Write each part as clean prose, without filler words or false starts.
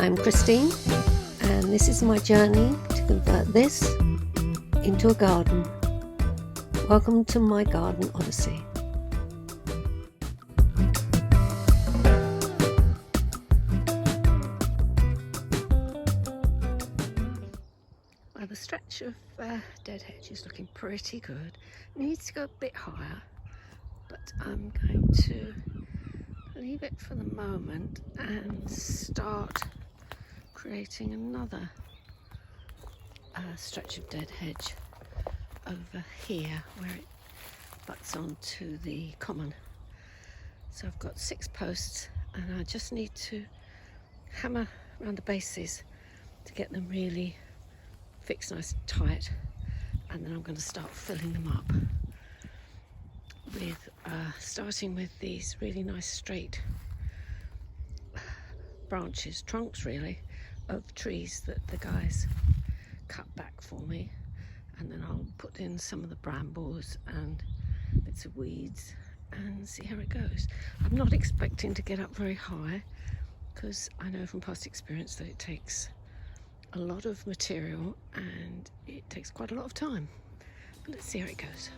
I'm Christine, and this is my journey to convert this into a garden. Welcome to my garden Odyssey. Well, the stretch of dead hedge is looking pretty good. Needs to go a bit higher, but I'm going to leave it for the moment and start creating another stretch of dead hedge over here where it butts onto the common. So I've got 6 posts and I just need to hammer around the bases to get them really fixed nice and tight, and then I'm going to start filling them up with starting with these really nice straight branches, trunks really, of trees that the guys cut back for me, and then I'll put in some of the brambles and bits of weeds and see how it goes. I'm not expecting to get up very high because I know from past experience that it takes a lot of material and it takes quite a lot of time. But let's see how it goes.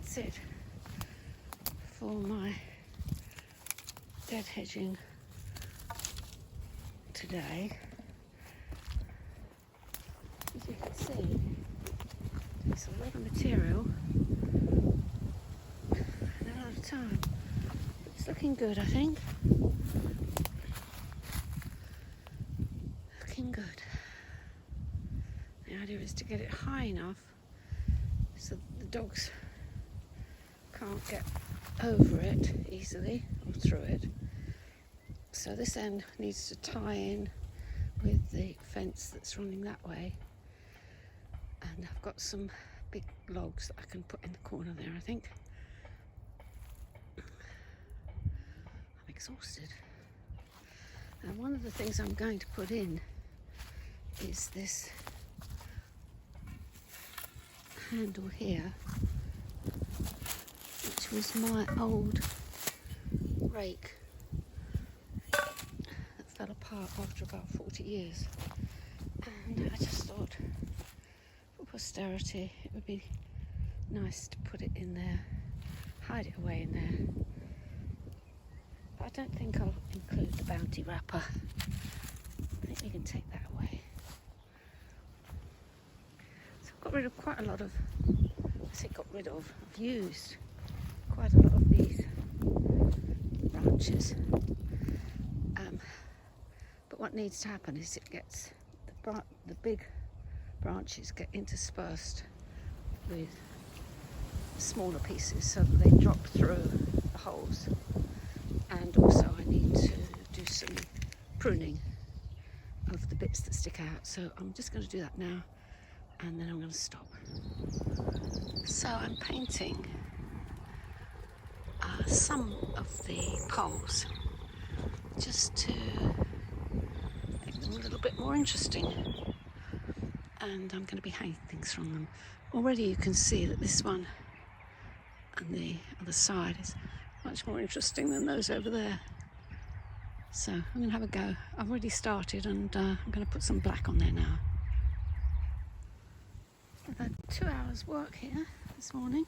that's it for my dead hedging today. As you can see, there's a lot of material and a lot of time. It's looking good, I think. Looking good. The idea is to get it high enough so that the dogs can't get over it easily or through it. So this end needs to tie in with the fence that's running that way. And I've got some big logs that I can put in the corner there, I think. I'm exhausted. And one of the things I'm going to put in is this handle here, which was my old rake that fell apart after about 40 years. And I just thought, for posterity, it would be nice to put it in there, hide it away in there. But I don't think I'll include the bounty wrapper. I think we can take that away. So I've got rid of quite a lot of, I've used quite a lot of these branches. But what needs to happen is it gets, the big branches get interspersed with smaller pieces so that they drop through the holes. And also I need to do some pruning of the bits that stick out. So I'm just going to do that now, and then I'm going to stop. So I'm painting some of the poles just to make them a little bit more interesting. And I'm going to be hanging things from them. Already you can see that this one and the other side is much more interesting than those over there. So I'm going to have a go. I've already started, and I'm going to put some black on there now. I've had 2 hours work here this morning,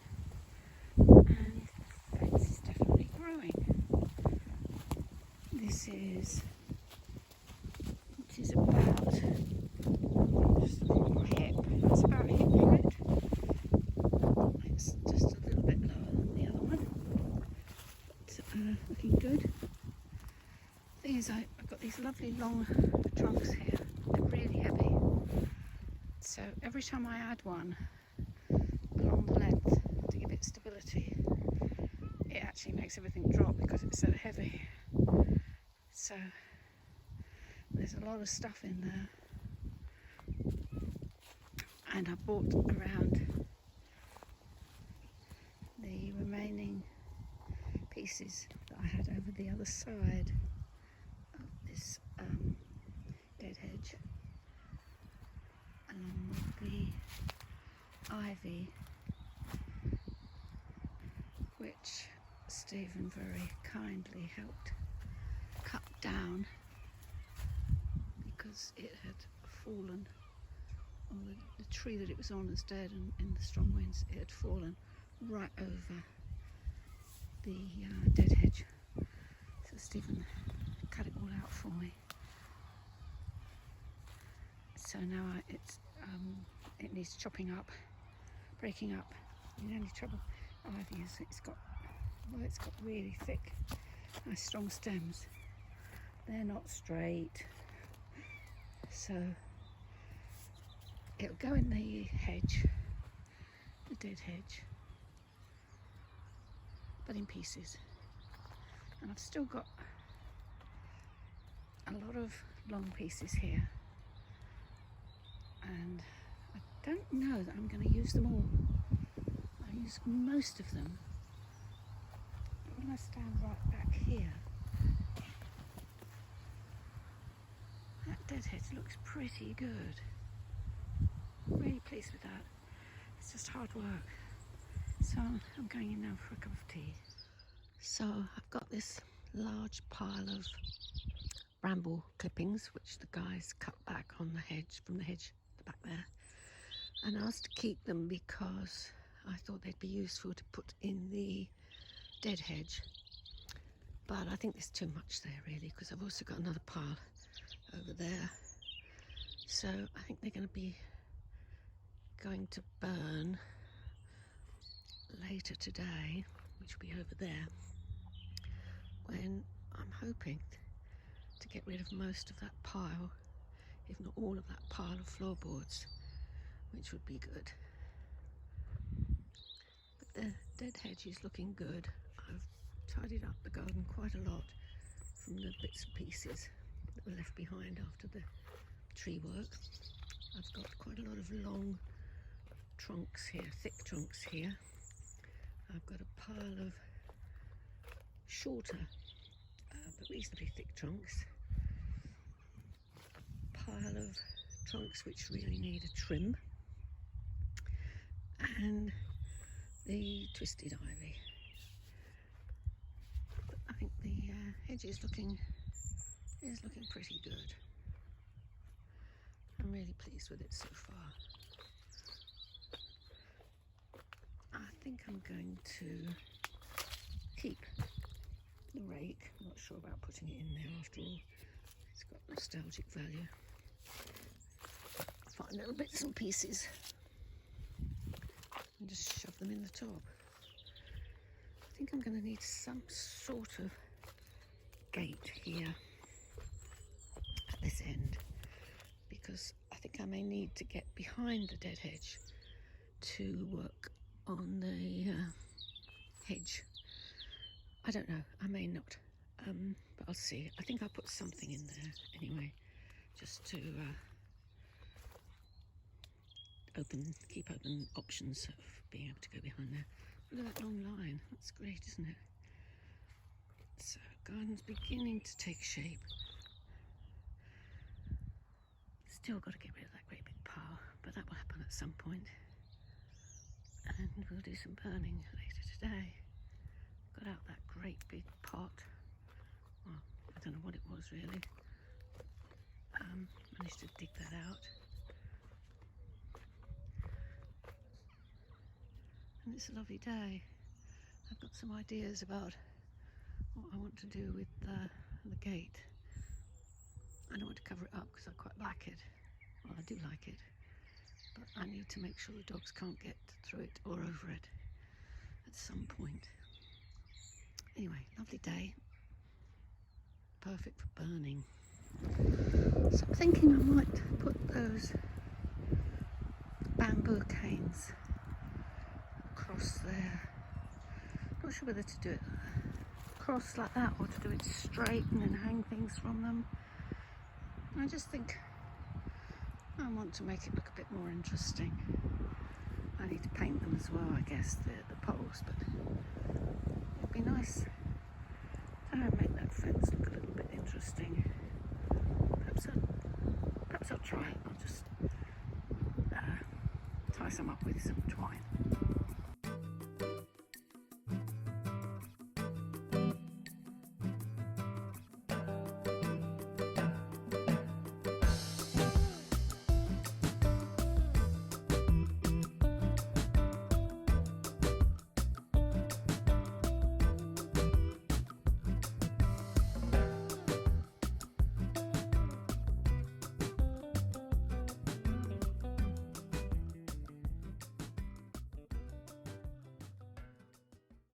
and the fence is definitely growing. This is about just hip. It's about hip height. It's just a little bit lower than the other one. But, looking good. The thing is, I've got these lovely long trunks here. They're really heavy. So every time I add one along the length to give it stability, it actually makes everything drop because it's so heavy. So there's a lot of stuff in there. And I bought around the remaining pieces that I had over the other side of this dead hedge, along with the ivy, which Stephen very kindly helped cut down because it had fallen, or the tree that it was on was dead, and in the strong winds it had fallen right over the dead hedge. So Stephen cut it all out for me. So now it needs chopping up, breaking up. The only trouble ivy is it's got really thick, nice strong stems. They're not straight, so it'll go in the hedge, the dead hedge, but in pieces. And I've still got a lot of long pieces here, and I don't know that I'm going to use them all. I use most of them. But when I stand right back here, that dead hedge looks pretty good. Really pleased with that. It's just hard work. So I'm going in now for a cup of tea. So I've got this large pile of bramble clippings which the guys cut back on the hedge, from the hedge at the back there, and I asked to keep them because I thought they'd be useful to put in the dead hedge, but I think there's too much there really, because I've also got another pile over there. So I think they're going to burn later today, which will be over there, when I'm hoping to get rid of most of that pile, if not all of that pile of floorboards, which would be good. But the dead hedge is looking good. I've tidied up the garden quite a lot from the bits and pieces that were left behind after the tree work. I've got quite a lot of long trunks here, thick trunks here. I've got a pile of shorter but reasonably thick trunks. A pile of trunks which really need a trim, and the twisted ivy. But I think the hedge is looking pretty good. I'm really pleased with it so far. I think I'm going to keep the rake. I'm not sure about putting it in there after all. It's got nostalgic value. Find little bits and pieces and just shove them in the top. I think I'm going to need some sort of gate here at this end, because I think I may need to get behind the dead hedge to work on the hedge. I don't know, I may not, but I'll see. I think I'll put something in there anyway, just to keep open options of being able to go behind there. Look at that long line, that's great, isn't it? So, garden's beginning to take shape. Still got to get rid of that great big pile, but that will happen at some point. And we'll do some burning later today. Got out that great big pot. Well, I don't know what it was really. Managed to dig that out. And it's a lovely day. I've got some ideas about what I want to do with the gate. I don't want to cover it up because I quite like it. Well, I do like it. But I need to make sure the dogs can't get through it or over it at some point. Anyway, lovely day. Perfect for burning. So I'm thinking I might put those bamboo canes across there. Not sure whether to do it across like that or to do it straight and then hang things from them. I just think I want to make it look a bit more interesting. I need to paint them as well, I guess, the poles, but it'd be nice to make that fence look a little bit interesting. Perhaps I'll try it. I'll just tie some up with some